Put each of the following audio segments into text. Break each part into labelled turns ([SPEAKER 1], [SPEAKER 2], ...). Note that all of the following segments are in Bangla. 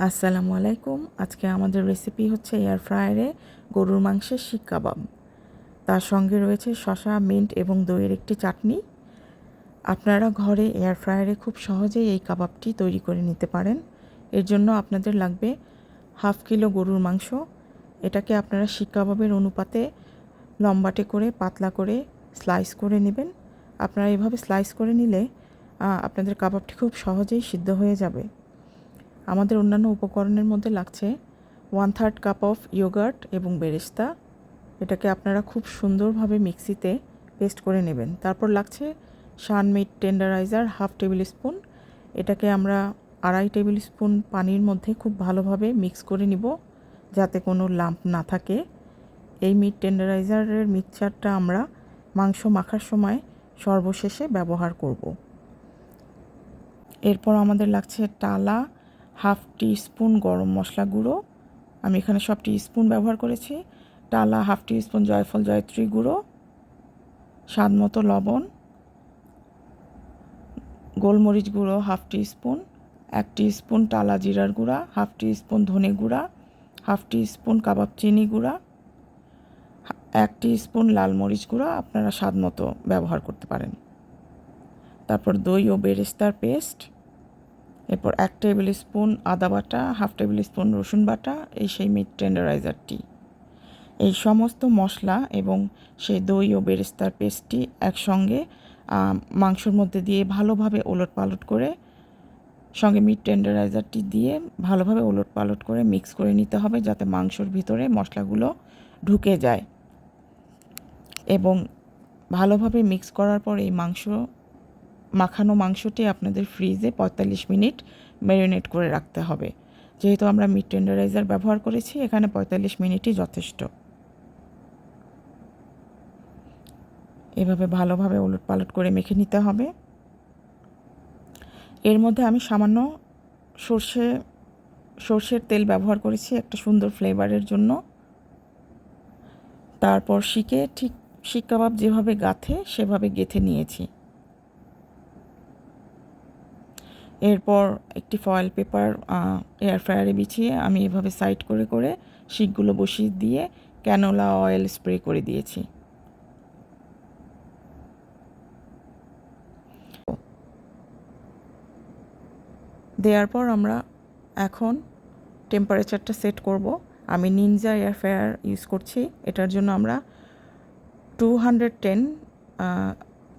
[SPEAKER 1] আসসালামু আলাইকুম। আজকে আমাদের রেসিপি হচ্ছে এয়ার ফ্রায়ারে গরুর মাংসের শিক কাবাব। তার সঙ্গে রয়েছে শসা, মিন্ট এবং দইয়ের একটি চাটনি। আপনারা ঘরে এয়ার ফ্রায়ারে খুব সহজেই এই কাবাবটি তৈরি করে নিতে পারেন। এর জন্য আপনাদের লাগবে 1/2 কিলো গরুর মাংস। এটাকে আপনারা শিক কাবাবের অনুপাতে লম্বাটে করে পাতলা করে স্লাইস করে নেবেন। আপনারা এভাবে স্লাইস করে নিলে আপনাদের কাবাবটি খুব সহজেই সিদ্ধ হয়ে যাবে। আমাদের অন্যান্য উপকরণের মধ্যে লাগছে 1/3 কাপ অফ ইয়োগার্ট এবং বেরেস্তা। এটাকে আপনারা খুব সুন্দরভাবে মিক্সিতে পেস্ট করে নেবেন। তারপর লাগছে শান মিট টেন্ডারাইজার 1/2 টেবিল স্পুন। এটাকে আমরা 2.5 টেবিল স্পুন পানির মধ্যে খুব ভালোভাবে মিক্স করে নিব, যাতে কোনো লাম্প না থাকে। এই মিট টেন্ডারাইজারের মিক্সচারটা আমরা মাংস মাখার সময় সর্বশেষে ব্যবহার করব। এরপর আমাদের লাগছে টালা 1/2 টিস্পুন গরম মশলা গুঁড়ো। আমি এখানে সব টিস্পুন ব্যবহার করেছি। টালা 1/2 টিস্পুন জয়ফল জয়ত্রী গুঁড়ো, স্বাদ মতো লবণ, গোলমরিচ গুঁড়ো 1/2 টিস্পুন, 1 টিস্পুন টালা জিরার গুঁড়া, 1/2 টিস্পুন ধনে গুঁড়া, 1/2 টিস্পুন কাবাব চিনি গুঁড়া, 1 টিস্পুন লাল মরিচ গুঁড়া আপনারা স্বাদ মতো ব্যবহার করতে পারেন। তারপর দই ও বেরেস্তার পেস্ট, এরপর 1 টেবিল স্পুন আদা বাটা, 1/2 টেবিল স্পুন রসুন বাটা, এই সেই মিট টেন্ডারাইজারটি। এই সমস্ত মশলা এবং সেই দই ও বেরেস্তার পেস্টটি একসঙ্গে মাংসর মধ্যে দিয়ে ভালোভাবে ওলটপালট করে, সঙ্গে মিট টেন্ডারাইজারটি দিয়ে ভালোভাবে ওলটপালট করে মিক্স করে নিতে হবে, যাতে মাংসর ভিতরে মশলাগুলো ঢুকে যায়। এবং ভালোভাবে মিক্স করার পর এই মাখানো মাংসটি আপনাদের ফ্রিজে 45 মিনিট ম্যারিনেট করে রাখতে হবে। যেহেতু আমরা মিট টেন্ডারাইজার ব্যবহার করেছি, এখানে 45 মিনিটই যথেষ্ট। এভাবে ভালোভাবে ওলটপালট করে মেখে নিতে হবে। এর মধ্যে আমি সামান্য সর্ষের তেল ব্যবহার করেছি একটা সুন্দর ফ্লেভারের জন্য। তারপর শিক কাবাব যেভাবে গাঁথে সেভাবে গেঁথে নিয়েছি। এরপর একটি ফয়েল পেপার এয়ার ফ্রায়ারে বিছিয়ে আমি এভাবে সাইড করে করে শিকগুলো বসিয়ে দিয়ে ক্যানোলা অয়েল স্প্রে করে দিয়েছি। দেওয়ার পর আমরা এখন টেম্পারেচারটা সেট করব। আমি নিনজা এয়ার ফ্রায়ার ইউজ করছি। এটার জন্য আমরা 210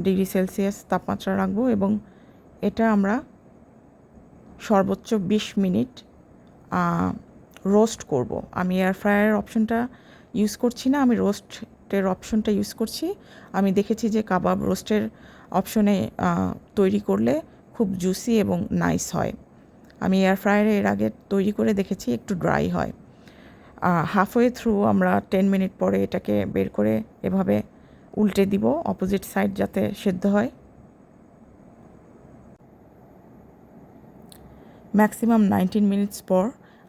[SPEAKER 1] ডিগ্রি সেলসিয়াস তাপমাত্রা রাখবো এবং এটা আমরা সর্বোচ্চ 20 মিনিট রোস্ট করব। আমি এয়ার ফ্রায়ারের অপশনটা ইউজ করছি না, আমি রোস্টের অপশনটা ইউজ করছি। আমি দেখেছি যে কাবাব রোস্টের অপশনে তৈরি করলে খুব জুসি এবং নাইস হয়। আমি এয়ার ফ্রায়ারে এর আগে তৈরি করে দেখেছি, একটু ড্রাই হয়। হাফওয়ে থ্রু আমরা 10 মিনিট পরে এটাকে বের করে এভাবে উল্টে দিব, অপোজিট সাইড যাতে সেদ্ধ হয়। ম্যাক্সিমাম 19 মিনিটস পর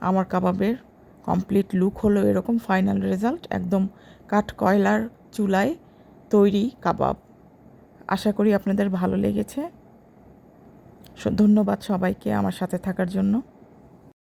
[SPEAKER 1] আমার কাবাবের কমপ্লিট লুক হলো এরকম। ফাইনাল রেজাল্ট একদম কাঠ কয়লার চুলায় তৈরি কাবাব। আশা করি আপনাদের ভালো লেগেছে। ধন্যবাদ সবাইকে আমার সাথে থাকার জন্য।